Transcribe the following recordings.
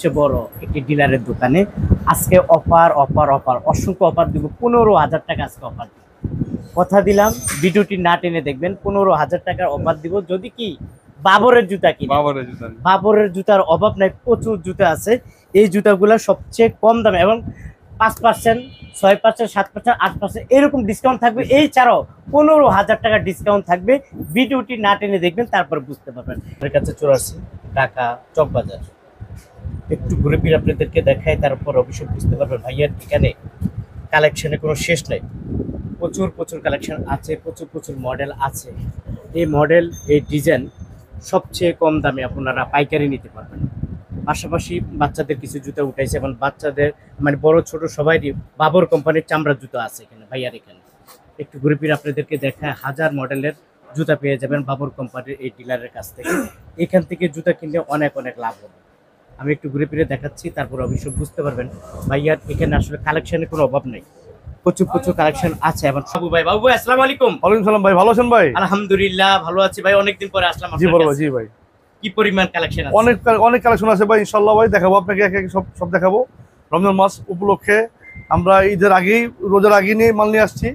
সবচেয়ে বড় একটি ডিলারের দোকানে আজকে অফার অফার অফার অসংখ্য অফার দিব। 15,000 টাকা আজকে অফার দিব, কথা দিলাম। ভিডিওটি না টেনে দেখবেন। 15,000 টাকার অফার দিব যদি কি বাবরের জুতা কিনে। বাবরের জুতার অভাব নাই, প্রচুর জুতা আছে। এই জুতাগুলো সবচেয়ে কম দামে এবং 5%, 6%, 7%, 8% এরকম ডিসকাউন্ট থাকবে। এই ছাড়াও 15,000 টাকা ডিসকাউন্ট থাকবে। ভিডিওটি না টেনে দেখবেন, তারপর বুঝতে পারবেন। আমার কাছে চলে আসছে ঢাকা চকবাজার। একটু ঘুরে ফিরে আপনাদেরকে দেখাই, তারপর অবশ্যই বুঝতে পারবেন ভাইয়ার এখানে কালেকশনে কোনো শেষ নেই। প্রচুর প্রচুর কালেকশন আছে, প্রচুর প্রচুর মডেল আছে। এই মডেল, এই ডিজাইন সবচেয়ে কম দামে আপনারা পাইকারি নিতে পারবেন। পাশাপাশি বাচ্চাদের কিছু জুতা উঠাইছে এবং বাচ্চাদের মানে বড় ছোট সবাইরই বাবর কোম্পানির চামড়ার জুতো আছে এখানে ভাইয়ার এখানে। একটু ঘুরে ফিরে আপনাদেরকে দেখায়, হাজার মডেলের জুতা পেয়ে যাবেন বাবর কোম্পানির এই ডিলারের কাছ থেকে। এখান থেকে জুতা কিনলে অনেক অনেক লাভ হবে। আমি একটু ঘুরে ফিরে দেখাচ্ছি, তারপর অবশ্যই বুঝতে পারবেন ভাইয়ার এখানে আসলে কালেকশনের কোনো অভাব নেই। প্রচুর প্রচুর কালেকশন আছে। এবং বাবু ভাই, বাবু ভাই আসসালামু আলাইকুম। ওয়ালাইকুম সালাম ভাই, ভালো আছেন ভাই? আলহামদুলিল্লাহ ভালো আছি ভাই, অনেকদিন পরে আসলাম। জি বড় ভাই, জি ভাই। কি পরিমাণ কালেকশন আছে? অনেক অনেক কালেকশন আছে ভাই, ইনশাআল্লাহ ভাই দেখাবো আপনাকে, এক এক সব দেখাবো। রমজান মাস উপলক্ষে আমরা ঈদের আগেই, রোজার আগে নিয়ে মাল নিয়ে আসছি,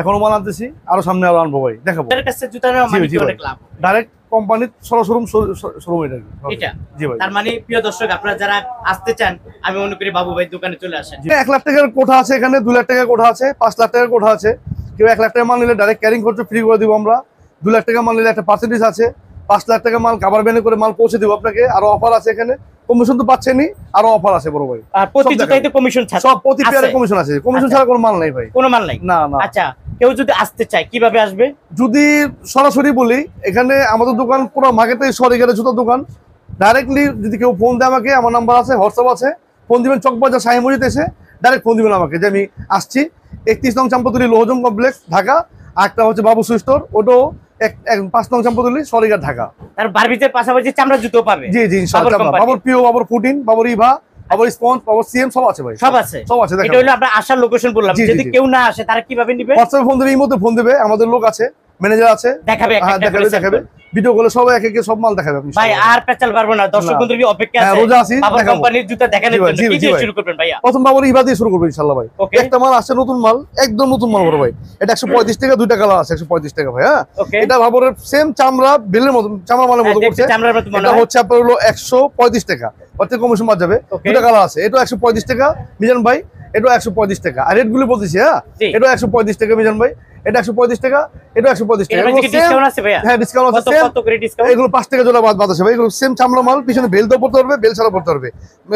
এখনো মাল আনতেছি, আরো সামনে আরো আনবো ভাই, দেখাবো। এর কাছে জুতা নেওয়া মানে কি অনেক লাভ। ডাইরেক্ট কোম্পানির শোরুম এটা জি ভাই। তার মানে প্রিয় দর্শক, আপনারা যারা আসতে চান, আমি মনে করি বাবু ভাই দোকানে চলে আসেন। 1 লাখ টাকার কোঠা আছে এখানে, 2 লাখ টাকার কোঠা আছে, 5 লাখ টাকার কোঠা আছে। কেউ 1 লাখ টাকা মাল নিলে ডাইরেক্ট ক্যারিং খরচ ফ্রি করে দিব আমরা। 2 লাখ টাকা মাল নিলে একটা পার্সেন্টেজ আছে। 5 লাখ টাকা মাল কাভার ভ্যানে করে মাল পৌঁছে দিব আপনাকে। আরো অফার আছে এখানে, কমিশন তো পাচ্ছেনই, আরো অফার আছে বড় ভাই। আর প্রতি জুতাইতে কমিশন থাকে, সব প্রতি পেয়ারে কমিশন আছে। কমিশন ছাড়া কোনো মাল নাই ভাই, কোনো মাল নাই। না না। আচ্ছা, কেউ যদি আসতে চায় কিভাবে আসবে? যদি সরাসরি বলি, এখানে আমাদের দোকান পুরো মার্কেটে সরিঘাটে জুতার দোকান। ডাইরেক্টলি যদি কেউ ফোন দেয় আমাকে, আমার নাম্বার আছে, হোয়াটসঅ্যাপ আছে, ফোন দিবেন চকবাজার শাহী মসজিদ এসে ডাইরেক্ট ফোন দিবেন আমাকে যে আমি আসছি। 31 নং চাম্পাতুলি লোহজং কমপ্লেক্স ঢাকা। আরেকটা হচ্ছে বাবু সুই স্টোর, ওটাও 5 নং চাম্পাতুলি সরিঘাট ঢাকা। আর বারবিটের পাশাপাশি চামড়া জুতো পাবে। জি জি ইনশাআল্লাহ। বাবুর পিও, বাবুর ফুটিন, বাবুর ইভা, বাবুর স্পঞ্জ, বাবুর সিএম সব আছে ভাই, সব আছে, সব আছে। এটা হলো আপনার আসার লোকেশন বললাম। যদি কেউ না আসে তারা কিভাবে নিবে? হোয়াটসঅ্যাপে ফোন দেবে, এই মধ্যে ফোন দেবে, আমাদের লোক আছে, ম্যানেজার আছে, দেখাবে, দেখাবে ভিডিও কলে সব এক এক সব মাল দেখাবে আপনি ভাই। আর পেছাল পারবো না, দর্শক বন্ধুদের অপেক্ষা আছে। রোজা আছি, বাবর কোম্পানির জুতা দেখানোর জন্য কি দিয়ে শুরু করবেন ভাইয়া? প্রথম বাবুর ইভা দিয়ে শুরু করব ইনশাআল্লাহ ভাই। একটা মাল আছে নতুন মাল, একদম নতুন মাল বড় ভাই। এটা 135 টাকা, 2টা কালার আছে, 135 টাকা ভাই। হ্যাঁ, এটা বাবুরের সেম চামড়া বেলের মতো, চামড়া মালের মতো করছে। এটা হচ্ছে আপনার হলো 135 টাকা, অর্থাৎ কমিশন বাদ যাবে। 2টা কালার আছে, এটা 135 টাকা মিজান ভাই, এটা 135 টাকা। আর রেট গুলো বলতেছি, হ্যাঁ, এটা 135 টাকা মিজান ভাই, এটা 135 টাকা, এটা 135 টাকা। হ্যাঁ ডিসকাউন্ট আছে, এগুলো 5 টাকা জোড়া বাদ আছে ভাই। এগুলো সেম চামড়া মাল, পিছনে বেল তো পড়তে পারবে, বেল ছাড়া পড়তে পারবে।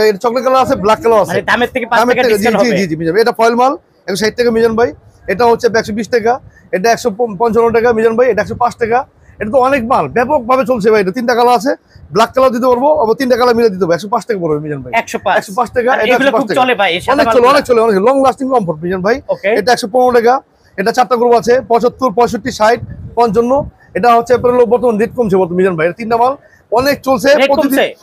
এটা চকলেট কালার আছে, ব্ল্যাক কালার আছে, দামের থেকে 5 টাকা ডিসকাউন্ট হবে। জি জি মিজান ভাই। এটা ফয়েল মাল 160 টাকা মিজান ভাই। এটা হচ্ছে 120 টাকা, এটা 155 টাকা মিজান ভাই, এটা 105 টাকা। এটা তো অনেক মাল ব্যাপক ভাবে চলছে ভাই। এটা 3টা কালার আছে, ব্ল্যাক কালার দিতে পারবো, আবার 3টা কালার মিলে দিতে পারবো। 105 টাকা পড়বে মিজান ভাই, 105 টাকা। এটা খুব চলে ভাই, অনেক চলে, অনেক চলে, অনেক লং লাস্টিং কমফোর্ট মিজান ভাই। এটা 115 টাকা। এটা 4টা গ্রুপ আছে, 75, 65, 60, 55। এটা হচ্ছে বর্তমান রেট কমছে বর্তমান মিজান ভাই। 3টা মাল অনেক চলছে।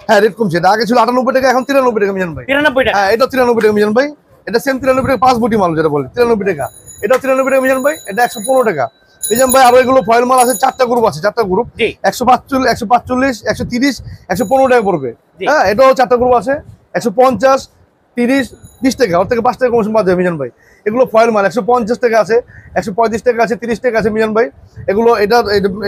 হ্যাঁ রেট কমছে, এটা আগে ছিল 98 টাকা, এখন 93 টাকা মিজান ভাই। 93 টাকা, হ্যাঁ এটা 93 টাকা মিজান ভাই। এটা সেম 93 টাকা, 5 বুটি মাল যেটা বলে 93 টাকা। এটা 93 টাকা মিজান ভাই। এটা 115 টাকা মিজান ভাই। আরো এগুলো ফয়েল মাল আছে, 4টা গ্রুপ আছে, 4টা গ্রুপ 145, 145, 130, 115 টাকা পড়বে। হ্যাঁ এটাও 4টা গ্রুপ আছে, 150, 30, 20 টাকা, ওর থেকে 5 টাকা কমিশন বাদ যাবে মিজান ভাই। এগুলো ফয়েল মাল 150 টাকা আছে, 135 টাকা আছে, 30 টাকা আছে মিজান ভাই। এগুলো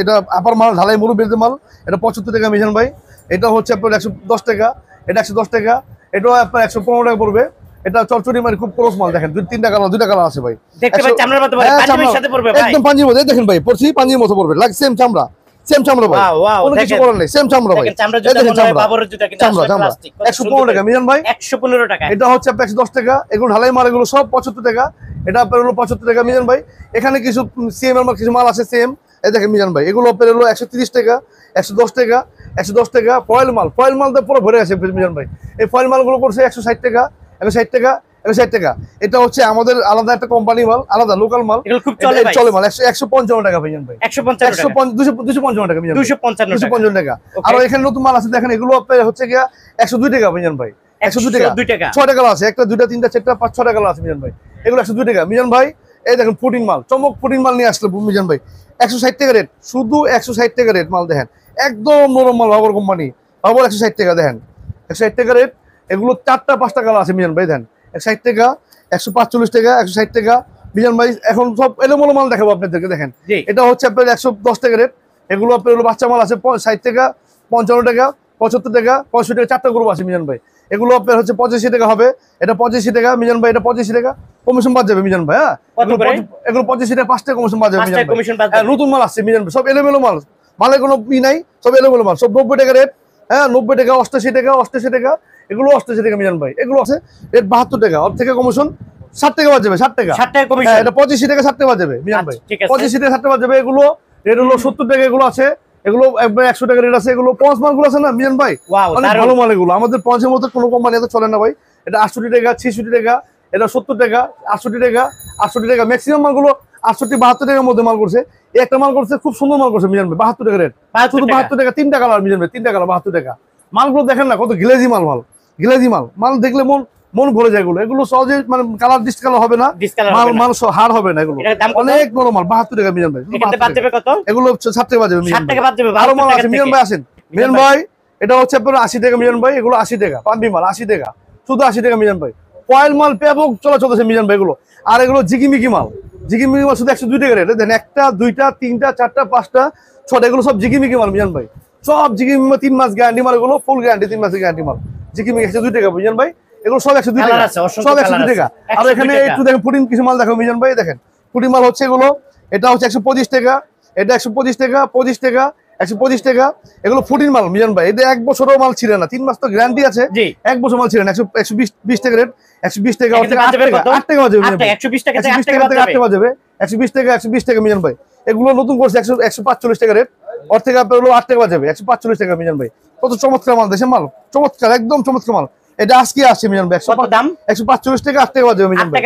এটা আপার মাল, ঢালাই মুরু বেরতে মাল, এটা 75 টাকা মিজান ভাই। এটা হচ্ছে আপনার 110 টাকা, এটা 110 টাকা। এটাও আপনার 115 টাকা পড়বে। এটা চরচড়ি মানে খুব ক্লোজ মাল, দেখেন 3টা কালার, 2টা কালার আছে ভাই। দেখতে পাচ্ছেন চামড়ার মতো, পাঞ্জাবির সাথে পড়বে ভাই, একদম পাঞ্জাবির মতো। দেখেন ভাই, পড়ছি পাঞ্জাবির মতো পড়বে, লাইক সেম চামড়া, সেম চামড়া ভাই, কোনো কিছু করার নেই, সেম চামড়া ভাই। দেখেন চামড়া, বাবরের জুতা কিন্তু আসলে প্লাস্টিক। 115 টাকা মিজান ভাই, 115 টাকা। এটা হচ্ছে আপনার 110 টাকা। এগুলো ঢালাই মাল, এগুলো সব 75 টাকা। এটা আপনার হলো 75 টাকা মিজান ভাই। এখানে কিছু সেম এর কিছু মাল আছে সেম, এই দেখেন মিজান ভাই। এগুলো আপনার হলো 130 টাকা, 110 টাকা, 110 টাকা। ফয়েল মাল, ফয়েল মাল তো পুরো ভরে আছে মিজান ভাই। এই ফয়েল মালগুলো করছে 160 টাকা, 160 টাকা, 160 টাকা। এটা হচ্ছে আমাদের আলাদা একটা কোম্পানি মাল, আলাদা লোকাল মাল, এগুলো খুব চলে ভাই, চলে মাল। 155 টাকা মিজান ভাই, 255 টাকা মিজান, 255 টাকা। আর এখানে নতুন মাল আছে দেখেন, এগুলো আপনার হচ্ছে গিয়া 102 টাকা মিজান ভাই, 102 টাকা। 6টা কালার আছে, 1টা 2টা 3টা 4টা 5 6টা কালার আছে মিজান ভাই। এগুলো 102 টাকা মিজান ভাই। এই দেখেন ফুটিং মাল, চমক ফুটিং মাল নিয়ে আসলে মিজান ভাই। 160 টাকা রেট, শুধু 160 টাকা রেট মাল। দেখেন একদম নরম মাল, বাবর কোম্পানি, বাবর 160 টাকা। দেখেন 160 টাকা রেট, এগুলো 4টা 5টা কালার আছে মিজান ভাই। দেন 160 টাকা, 145 টাকা, 160 টাকা মিজান ভাই। এখন সব এলোমেলো মাল দেখাবো আপনাদেরকে। দেখেন এটা হচ্ছে আপনার 110 টাকা রেট। এগুলো আপনার হলো বাচ্চা মাল আছে 60 টাকা, 55 টাকা, 75 টাকা, 65 টাকা, 4টা গ্রুপ আছে মিজান ভাই। এগুলো আপনার হচ্ছে 85 টাকা হবে। এটা 85 টাকা মিজান ভাই, এটা 85 টাকা, কমিশন বাদ যাবে মিজান ভাই। হ্যাঁ এগুলো 85 টাকা, 5 টাকা কমিশন বাদ যাবে মিজান ভাই। নতুন মাল আসছে মিজান ভাই, সব এলোমেলো মাল, মালের কোনো নাই, সব এলোমেলো মাল, সব 90 টাকা রেট। হ্যাঁ 90 টাকা, 88 টাকা, 88 টাকা, এগুলো 88 টাকা মিজান ভাই। এগুলো আছে রেট 72 টাকা, ওর থেকে কমিশন 60 টাকা বাদ যাবে, 60 টাকা, 60 টাকা কমিশন। এটা 85 টাকা, 60 টাকা বাদ যাবে মিজান ভাই। 85 টাকা 60 টাকা বাদ যাবে। এগুলো রেট হলো 70 টাকা, এগুলো আছে, এগুলো একবার 100 টাকা রেট আছে। এগুলো পঞ্চ মালগুলো আছে না মিজান ভাই, অনেক ভালো মাল এগুলো। আমাদের পঞ্চের মতো কোনো কোম্পানি এত চলে না ভাই। এটা 68 টাকা, 66 টাকা, এটা 70 টাকা, 68 টাকা, 68 টাকা, ম্যাক্সিমাম মালগুলো 68 72 টাকার মধ্যে মাল করছে। একটা মাল করছে খুব সুন্দর মাল করছে মিজান ভাই, 72 টাকা রেট, শুধু 72 টাকা, 3টা কালার মিজান ভাই, 3টা কালার 72 টাকা। মালগুলো দেখেন না কত গ্লেজি মাল, গ্লেজি মাল, মাল দেখলে মন ভরে যায়। এগুলো সহজে মানে কালার ডিস্ট কালার হবে না, মাল হার হবে না, এগুলো অনেক বড় মাল। 72 টাকা মিজান ভাই, এগুলো 60 টাকা বাজবে মিজান ভাই। আরো মাল আছে মিজান ভাই, আসেন মিজান ভাই। এটা হচ্ছে আপনার 80 টাকা মিজান ভাই, এগুলো 80 টাকা, পাম্পি মাল 80 টাকা, শুধু 80 টাকা মিজান ভাই। কয়েল মাল ব্যাপক চলতেছে মিজান ভাই এগুলো। আর এগুলো জিকিমিকি মাল, জিকিমিকি মাল শুধু 102 টাকা রেট। দেন 1টা 2টা 3টা 4টা 5টা 6টা, এগুলো সব জিকিমিকি মাল মিজান ভাই, সব জিকিমিকি 3 মাস গ্যারান্টি মাল, এগুলো ফুল গ্যারান্টি, 3 মাসের গ্যারান্টি মাল। জিকিমিকি 102 টাকা মিজান ভাই, এগুলো সব 102 টাকা, সব 102 টাকা। আর এখানে একটু দেখেন পুডিং কিছু মাল দেখো মিজান ভাই, দেখেন পুডিং মাল হচ্ছে এগুলো। এটা হচ্ছে 125 টাকা, এটা 125 টাকা, 25 টাকা, 125 টাকা, এগুলো ফুডিং মাল মিজান ভাই। এটা 1 বছরও মাল ছিল না, 3 মাস তো গ্যারান্টি আছে, 1 বছর মাল ছিল না। 120 টাকা রেট, 120 টাকা, 8 টাকা, 8 টাকা বাজবে মিজান ভাই, 120 টাকা থেকে 8 টাকা বাজবে, 120 টাকা, 120 টাকা মিজান ভাই। এগুলো নতুন করছে 145 টাকা রেট, ওর থেকে আপনার হলো 8 টাকা বাজবে, 145 টাকা মিজান ভাই। কত চমৎকার মাল, দেশের মাল, চমৎকার, একদম চমৎকার মাল। এটা আজকে আসছে মিজান ভাই, 145 টাকা, 8 টাকা বাজবে মিজান ভাই।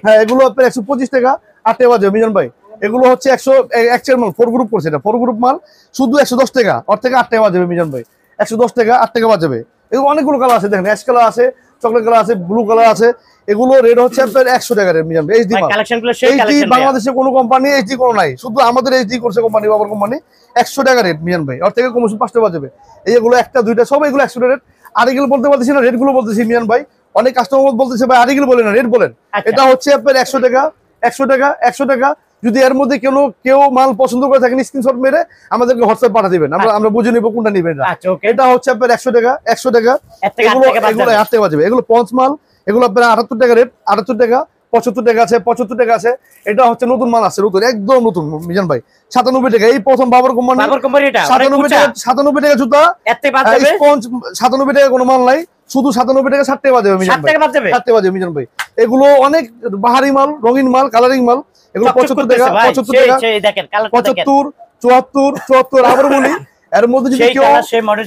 হ্যাঁ এগুলো আপনার 125 টাকা, 8 টাকা বাজবে মিজান ভাই। এগুলো হচ্ছে 100 মাল, 4 গ্রুপ করছে, এটা 4 গ্রুপ মাল, শুধু 110 টাকা, ওর থেকে 8 টাকা বাজবে মিজান ভাই। 110 টাকা, 8 টাকা বাজবে। এগুলো অনেকগুলো কালার আছে, দেখেন অ্যাশ কালার আছে, চকলেট কালার আছে, ব্লু কালার আছে। এগুলো রেট হচ্ছে আপনার 100 টাকা রেট মিজান ভাই। এইচডি মাল, এইচডি বাংলাদেশে কোনো কোম্পানি এইচডি কোনো নাই, শুধু আমাদের এইচডি করছে কোম্পানি, বাবার কোম্পানি। 100 টাকা রেট মিজান ভাই, ওর থেকে কমিশন 5 টাকা বাজবে। এইগুলো 1টা 2টা সব এগুলো 100 রেট। আর এগুলো বলতে পারতেছি না, রেট গুলো বলতেছি মিজান ভাই। অনেক কাস্টমার বলতেছে ভাই আর এগুলো বলে না, রেট বলেন। এটা হচ্ছে আপনার 100 টাকা, 100 টাকা, 100 টাকা। যদি এর মধ্যে কেউ মাল পছন্দ করে থাকেন, স্ক্রিনশট মেরে আমাদেরকে হোয়াটসঅ্যাপ পাঠিয়ে দিবেন, আমরা বুঝে নিব কোনটা নেবেন। এটা হচ্ছে আপনার 100 টাকা, 100 টাকা, এগুলো 8 টাকা বাজবে। এগুলো পঞ্চ মাল, এগুলো আপনার 78 টাকা রেট, 78 টাকা, 75 টাকা আছে, 75 টাকা আছে। এটা হচ্ছে নতুন মাল আছে, নতুন, একদম নতুন মিজান ভাই। 97 টাকা, এই প্রথম বাবার কোম্পানি, 97 টাকা জুতা, স্পঞ্জ 97 টাকা, কোনো মাল নাই, শুধু 97 টাকা, 60 টাকা বাজবে মিজান ভাই, 60 টাকা বাজবে মিজান ভাই। এগুলো অনেক বাহারি মাল, রঙিন মাল, কালারিং মাল। এগুলো 75 টাকা, 75 টাকা, 75, 74, 74। আবার বলি এর মধ্যে যদি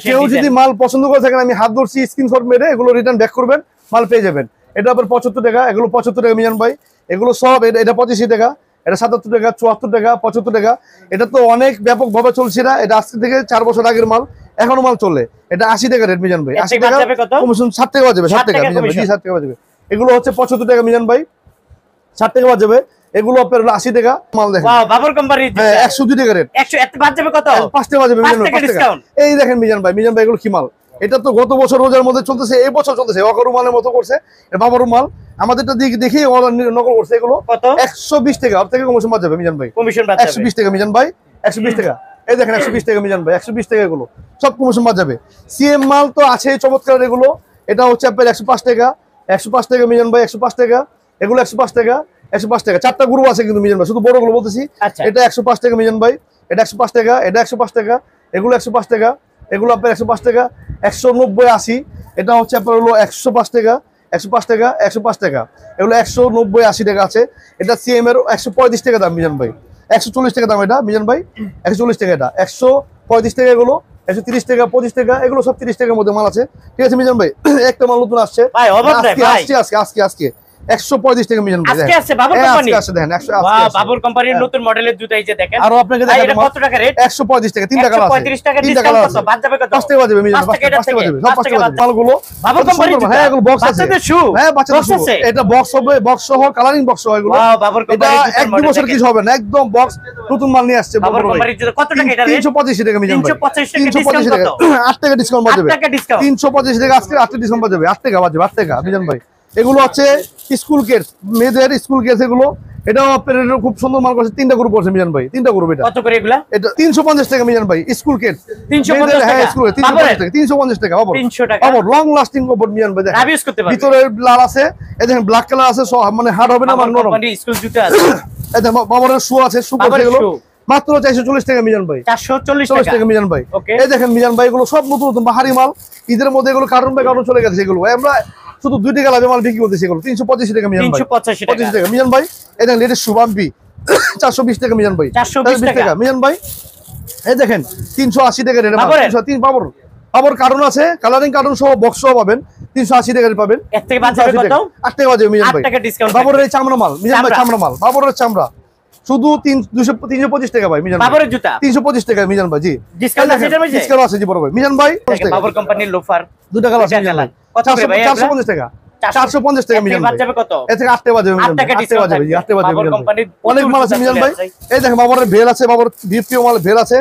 কেউ যদি মাল পছন্দ করে থাকেন, আমি হাত ধরছি, স্ক্রিনশট মেরে এগুলো রিটার্ন ব্যাক করবেন, মাল পেয়ে যাবেন। এটা আবার 75 টাকা, এগুলো 75 টাকা মিজান ভাই। এগুলো সব এটা 85 টাকা, এটা 77 টাকা, 74 টাকা, 75 টাকা। এটা তো অনেক ব্যাপক ভাবে চলছে না, এটা আজকে থেকে 4 বছর আগের মাল, এখনো মাল চলে। এটা 80 টাকা রেট মিজান ভাই, 80 টাকা কমিশন, 60 টাকা বাজবে, 60 টাকা মিজান ভাই, 60 টাকা বাজবে। এগুলো হচ্ছে 75 টাকা মিজান ভাই, 60 টাকা বাজবে। এগুলো আপনার 80 টাকা মাল, দেখেন বাবর কোম্পানি, 102 টাকা রেট, 100 এত বাজবে কত, 5 টাকা বাজবে মিজান ভাই, 5 টাকা। এই দেখেন মিজান ভাই, মিজান ভাই এগুলো কি মাল? এটা তো গত বছর রোজার মধ্যে চলতেছে, এই বছর চলতেছে, অকারু মালের মতো করছে, বাবর মাল। আমাদেরটা দেখি নকল করছে। এগুলো 120 টাকা, ওর থেকে কমিশন বাজবে মিজান ভাই, কমিশন 120 টাকা মিজান ভাই, 120 টাকা। এই দেখেন 120 টাকা মিজান ভাই, 120 টাকা, এগুলো সব কমিশন বাদ যাবে। সিএম মাল তো আছে চমৎকার এগুলো। এটা হচ্ছে আপনার 105 টাকা, 105 টাকা মিজান ভাই, 105 টাকা, এগুলো 105 টাকা, 105 টাকা। 4টা গ্রুপ আছে কিন্তু মিজান ভাই, শুধু বড়গুলো বলতেছি। এটা 105 টাকা মিজান ভাই, এটা 105 টাকা, এটা 105 টাকা, এগুলো 105 টাকা, এগুলো আপনার 105 টাকা, 190, 80। এটা হচ্ছে আপনার হলো 105 টাকা, 105 টাকা, 105 টাকা, এগুলো 190, 80 টাকা আছে। এটা সিএম এর 135 টাকা দাম মিজান ভাই, 140 টাকা দাম এটা মিজান ভাই, 140 টাকা, এটা 135 টাকা, এগুলো 130 টাকা, 25 টাকা, এগুলো সব 30 টাকার মধ্যে মাল আছে। ঠিক আছে মিজান ভাই, একটা মাল নতুন আসছে আজকে, 135 টাকা মিজান ভাই। আজকে আছে বাবুর কোম্পানি, আজকে আছে দেখেন 100 আজকে ওয়াও আছে। বাবুর কোম্পানির নতুন মডেলের জুতা এই যে দেখেন। আর আপনাকে ভাই দেখাবো এটা কত টাকা রেট? 135 টাকা, 3 টাকা আছে, 135 টাকা 3 টাকা ডিসকাউন্ট আছে, কত বাদ যাবে কত? 5 টাকা বাজবে মিজান, 5 টাকা 5 টাকা বাজবে, 5 5 টাকা টাকা বাজবে মালগুলো। বাবুর কোম্পানির জুতা, হ্যাঁ এগুলো বক্স আছে, বাচ্চাদের শু, হ্যাঁ বাচ্চাদের বক্স শু, আছে। এটা বক্স হবে, বক্স সহ কালারিং বক্স হয় এগুলো। ওয়াও বাবুর এটা কোম্পানির জুতার 1-2 মডেল বছর কিছু হবে না, একদম বক্স নতুন মাল নিয়ে আসছে বাবুর কোম্পানির জুতা কত টাকা এটা রেট? 385 টাকা মিজান ভাই, 385 টাকা 385 ডিসকাউন্ট টাকা, কত? 8 টাকা ডিসকাউন্ট বাজবে, 8 টাকা ডিসকাউন্ট, 385 টাকা আজকে 8 টাকা ডিসকাউন্ট বাজবে, 8 টাকা বাজবে, 8 টাকা মিজান ভাই। এগুলো হচ্ছে স্কুল কেস, মেয়েদের স্কুল কেস এগুলো। এটাও আপনার খুব সুন্দর মাল করছে, 3টা গ্রুপ আছে মিজান ভাই, 3টা গ্রুপ। এটা কত করে এগুলা? এটা 350 টাকা মিজান ভাই, স্কুল কেস 350 টাকা, হ্যাঁ স্কুল 350 টাকা, 350 টাকা অবর 300 টাকা অবর লং লাস্টিং অবর মিজান ভাই। দেখেন রাব ইউজ করতে পারবে, ভিতরে লাল আছে, এই দেখেন ব্ল্যাক কালার আছে, সব মানে হার্ড হবে না, বাবুর মানে নরম। কোম্পানির স্কুল জুতা আছে, এই দেখেন বাবরের শু আছে, শু করছে বাবরের এগুলো শু। মাত্র 440 টাকা মিজান ভাই, 440 40 টাকা টাকা মিজান ভাই। ওকে। এই দেখেন মিজান ভাই এগুলো সব নতুন নতুন বাহারি মাল, ঈদের মধ্যে এগুলো কার্টুন বাই কার্টুন চলে গেছে এগুলো। আমরা শুধু 2 টাকা লাভে মাল বিক্রি করতেছি এগুলো 385 টাকা মিজান ভাই, 385 টাকা 25 টাকা মিজান ভাই। এই দেখেন লেটেস্ট শু বাম্পি 420 টাকা মিজান ভাই, 420 টাকা মিজান ভাই। এই দেখেন 380 টাকা রেট, বাবরের? 303 বাবর বাবর কার্টুন আছে, কালারিং কার্টুন সহ বক্স সহ পাবেন, 380 টাকা পাবেন। এর থেকে বাদ যাবে কত? 8 টাকা বাজে মিজান 8 ভাই। টাকা ডিসকাউন্ট বাবরের এই চামড়া মাল মিজান ভাই, চামড়া। চামড়া মাল বাবরের চামড়া শুধু 325 টাকা ভাই মিজান ভাই, বাবরের জুতা 325 টাকা মিজান ভাই। জি ডিসকাউন্ট আছে এটার মধ্যে? ডিসকাউন্ট আছে জি বড় ভাই মিজান ভাই। বাবুর কোম্পানির লোফার 2 টাকা আছে দুইটা মিজান ভাই, কালার। কত করে ভাই? 450 টাকা, 450 টাকা মিজান বাদ ভাই। যাবে কত? এ থেকে 8 টাকা বাজে মিজান 8 ভাই, টাকা 8 টাকা ডিসকাউন্ট বাজে, জি 8 টাকা বাজে বাবুর মিজান ভাই। কোম্পানির অনেক মাল আছে মিজান ভাই। এই দেখেন বাবরের ভেল আছে, বাবর বিপিও মাল ভেল আছে,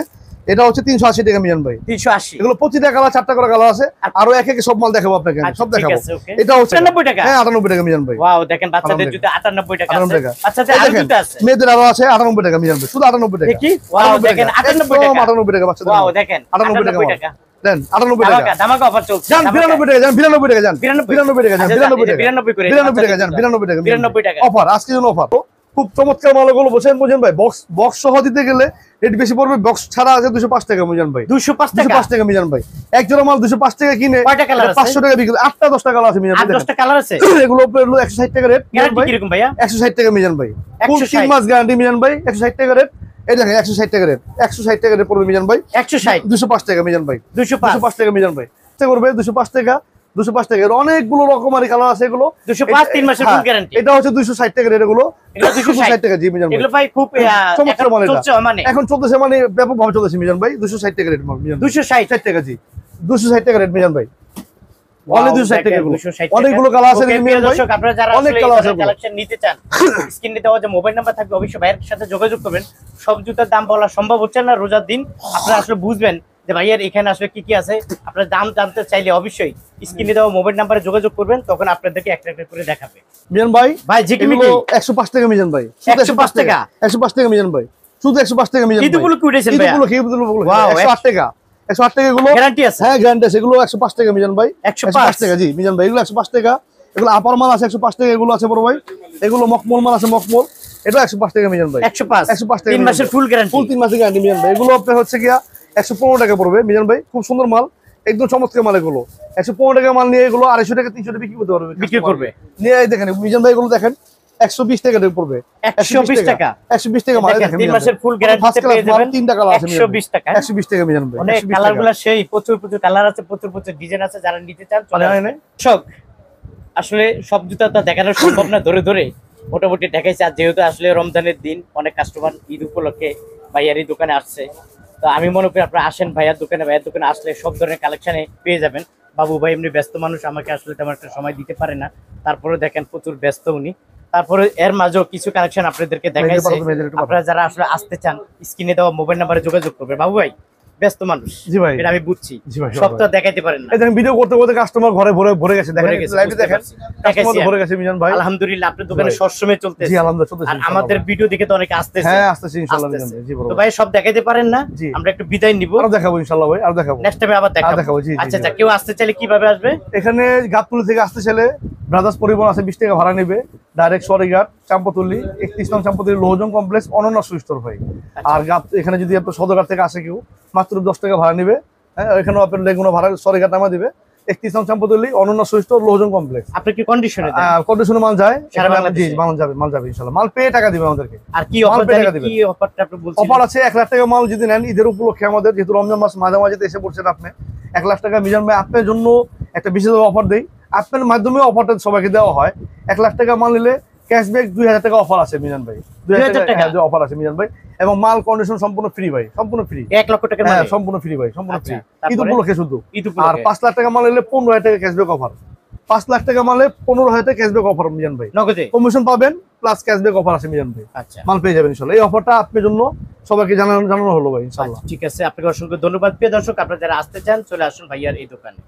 এটা হচ্ছে 380 টাকা মিজান ভাই। 380 এগুলো প্রতিটা কালার 4টা করে কালার আছে, আরো এক এক সব মাল দেখাবো আপনাকে, আমি সব ঠিক দেখাবো। আছে, ওকে। এটা হচ্ছে 98 টাকা? হ্যাঁ 98 টাকা মিজান ভাই, ওয়াও দেখেন বাচ্চাদের 98 জুতা 98 টাকা 98 আছে, টাকা। বাচ্চাদের এই আরো দেখেন জুতা আছে মেয়েদের আরো আছে 98 টাকা মিজান ভাই, শুধু 98 টাকা। দেখি ওয়াও দেখেন 98 টাকা, 98 টাকা বাচ্চাদের। ওয়াও দেখেন 98 টাকা 98 টাকা দেন, 98 টাকা ধামাকা ধামাকা অফার চলছে যান, 92 টাকা যান, 92 টাকা যান, 92 টাকা যান, আচ্ছা, 92 টাকা, 92 করে 92 টাকা যান, 92 টাকা 92 টাকা অফার, আজকের জন্য অফার। খুব চমৎকার মালগুলো বুঝেন ভাই। বক্স বক্স সহ দিতে গেলে রেট বেশি পড়বে, বক্স ছাড়া আছে 205 টাকা মিজান ভাই, 205 টাকা 205 টাকা মিজান ভাই। এক জোড়া মাল 205 টাকা কিনে কয়টা কালার আছে? 500 টাকা বিক্রি, 8টা 10 টাকা আছে মিজান আর ভাই। 10টা কালার আছে, এগুলো উপরে 160 টাকা রেট মিজান গ্যারান্টি ভাই, কি রকম ভাইয়া? 160 টাকা মিজান ভাই, ফুল 160 3 মাস গ্যারান্টি মিজান ভাই, 160 টাকা রেট। এই দেখেন 160 টাকা রেট, 160 টাকা রেট পড়বে মিজান ভাই, 160 205 টাকা মিজান ভাই, 205 205 টাকা মিজান ভাই। চেষ্টা করবে 205 টাকা, 205 টাকা। এর অনেকগুলো রকমারি কালার আছে এগুলো, 205 3 মাসের ফুল হ্যাঁ, গ্যারান্টি। এটা হচ্ছে 260 টাকা রেট, এগুলো এগুলো 260 টাকা জি মিজান ভাই। এগুলো ভাই খুব চমৎকার এখন মাল এটা। চলছে মানে এখন চলতেছে মানে ব্যাপক ভাবে চলতেছে মিজান ভাই, 260 টাকা রেট মাল মিজান ভাই। 260 60 টাকা জি, 260 টাকা রেট মিজান ভাই, Wow, অনলি 260 টাকা এগুলো। 260 অনেকগুলো কালার আছে Okay, মিজান প্রিয় ভাই, দর্শক, আপনারা যারা অনেক আসলে কালার আছে কালেকশন নিতে চান, স্ক্রিনে দেওয়া যে মোবাইল নাম্বার থাকবে অবশ্যই ভাইয়ের সাথে যোগাযোগ করবেন। সব জুতার দাম বলা সম্ভব হচ্ছে না রোজার দিন, আপনারা আসলে বুঝবেন যে ভাইয়ের এখানে আসলে কি কি আছে। আপনারা দাম জানতে চাইলে অবশ্যই স্ক্রিনে দেওয়া মোবাইল নাম্বারে যোগাযোগ করবেন, তখন আপনাদেরকে একটা একটা করে দেখাবে। মিজান ভাই। ভাই জিকিমি এগুলো 105 টাকা মিজান ভাই, 105 টাকা 105 টাকা মিজান ভাই, শুধু 105 টাকা মিজান ভাই। ঈদগুলো কি উঠেছেন ভাইয়া? ঈদগুলো Wow, 108 টাকা, 108 টাকা এগুলো গ্যারান্টি আছে? হ্যাঁ গ্যারান্টি আছে। এগুলো 105 টাকা মিজান ভাই, 105 টাকা জি মিজান ভাই। এগুলো 105 টাকা, এগুলো আপার মাল আছে 105 টাকা, এগুলো আছে বড় ভাই। এগুলো মকমল মাল আছে, মকমল, এটা 105 টাকা মিজান ভাই, 105 105 টাকা 3 মাসের ফুল গ্যারান্টি, ফুল 3 মাসের গ্যারান্টি মিজান ভাই। এগুলো আপনার হচ্ছে গিয়া 115 টাকা পড়বে মিজান ভাই, খুব সুন্দর মাল, একদম চমৎকার মাল। এগুলো 115 টাকা মাল নিয়ে এগুলো 250 টাকা 300 টাকা বিক্রি করতে পারবে, বিক্রি করবে। নিয়ে এই দেখেন মিজান ভাই, এগুলো দেখেন 120 টাকা পড়বে, 120 টাকা 120 টাকা মাল। দেখেন 3 মাসের ফুল গ্যারান্টিতে পেয়ে যাবেন 3 টাকা আছে 120 টাকা 120 টাকা মিজান ভাই। অনেক 120 কালারগুলো সেই প্রচুর প্রচুর কালার আছে, প্রচুর প্রচুর ডিজাইন আছে, যারা নিতে চান চলে টাকা। আসবেন। দর্শক, আসলে সব জুতা তো দেখানো সম্ভব না, ধরে ধরে মোটামুটি দেখাইছে। আর যেহেতু আসলে রমজানের দিন, অনেক কাস্টমার ঈদ উপলক্ষে ভাইয়ারই দোকানে আসছে, তো আমি মনে করি আপনারা আসেন ভাইয়ার দোকানে আসলে সব ধরনের কালেকশনে পেয়ে যাবেন। বাবু ভাই এমনি ব্যস্ত মানুষ, আমাকে আসলে তেমন একটা সময় দিতে পারে না, তারপরে দেখেন প্রচুর ব্যস্ত উনি। তারপরে এর মাঝেও কিছু কালেকশন আপনাদেরকে দেখাইছে। আপনারা যারা আসলে আসতে চান স্ক্রিনে দেওয়া মোবাইল নাম্বারে যোগাযোগ করবে। বাবু ভাই ব্যস্ত মানুষ, জি ভাই, এটা আমি বুঝছি, জি ভাই, সব তো দেখাইতে পারেন না। এই দেখেন ভিডিও করতে করতে কাস্টমার ঘরে ভরে গেছে, দেখেন লাইভে দেখেন কাস্টমার ভরে গেছে মিজান ভাই। আলহামদুলিল্লাহ আপনার দোকানে সবসময় চলতেছে, জি আলহামদুলিল্লাহ চলতেছে। আর আমাদের ভিডিও দেখে তো অনেকে আসতেছে। হ্যাঁ আসতেছে ইনশাআল্লাহ মিজান ভাই, জি বড় তো ভাই সব দেখাইতে পারেন না, জি। আমরা একটু বিদায় নিব, আর দেখাবো ইনশাআল্লাহ ভাই, আর দেখাবো নেক্সট টাইমে আবার দেখাবো। জি, জি, আচ্ছা জি। আচ্ছা, কেউ আসতে চাইলে কিভাবে আসবে? এখানে গাবতলী থেকে আসতে চাইলে ব্রাদার্স পরিবহন আছে, 20 টাকা ভাড়া নেবে, ডাইরেক্ট সরিঘাট চাম্পাতলি 31 নং চাম্পাতলি লোহজং কমপ্লেক্স অনন্য সুইস্টোর ভাই। আর এখানে যদি আপনার সদরঘাট থেকে আসে কেউ, মাত্র 10 টাকা ভাড়া নেবে। হ্যাঁ, এখানেও আপনার লেগুনা ভাড়া সরিঘাট নামা দিবে, 31 নং চাম্পাতলি অনন্য সুইস্টোর লোহজং কমপ্লেক্স। আপনি কি কন্ডিশনে দেন? কন্ডিশনে মাল যায়, সারা বাংলাদেশে? জি মাল যাবে ইনশাআল্লাহ। মাল পেয়ে টাকা দিবে আমাদেরকে। আর কি মাল অফার পেয়ে জানি, টাকা দিবেন। কি অফারটা আপনি বলছেন? অফার আছে 1 লাখ টাকা মাল যদি নেন ঈদের উপলক্ষে, আমাদের যেহেতু রমজান মাস মাঝামাঝিতে এসে পড়ছেন আপনি, 1 লাখ টাকা মিজান ভাই আপনার জন্য একটা বিশেষ অফার দেই। আপনার মাধ্যমে অফারটা সবাইকে দেওয়া হয়। 1 লাখ টাকা মাল নিলে ক্যাশব্যাক 2000 টাকা অফার আছে মিজান ভাই, 2000 টাকা অফার আছে মিজান ভাই, এবং মাল কন্ডিশন সম্পূর্ণ ফ্রি ভাই, সম্পূর্ণ ফ্রি। 1 লক্ষ টাকা হ্যাঁ মানে সম্পূর্ণ ফ্রি ভাই, সম্পূর্ণ ফ্রি। তারপরে? ঈদ উপলক্ষে শুধু। ঈদ আর উপলক্ষে 5 লাখ টাকা মাল নিলে 15000 টাকা ক্যাশব্যাক অফার। 5 লাখ টাকা মালে 15000 টাকা ক্যাশব্যাক অফার মিজান ভাই, নগদে। কমিশন পাবেন প্লাস ক্যাশব্যাক অফার আছে মিজান ভাই, আচ্ছা মাল পেয়ে যাবেন ইনশাআল্লাহ। এই অফারটা আপনার জন্য সবাইকে জানানো হলো ভাই ইনশাআল্লাহ। ঠিক আছে, আপনাকে অসংখ্য ধন্যবাদ। প্রিয় দর্শক, আপনারা যারা আসতে চান চলে আসুন ভাইয়ার এই দোকানে।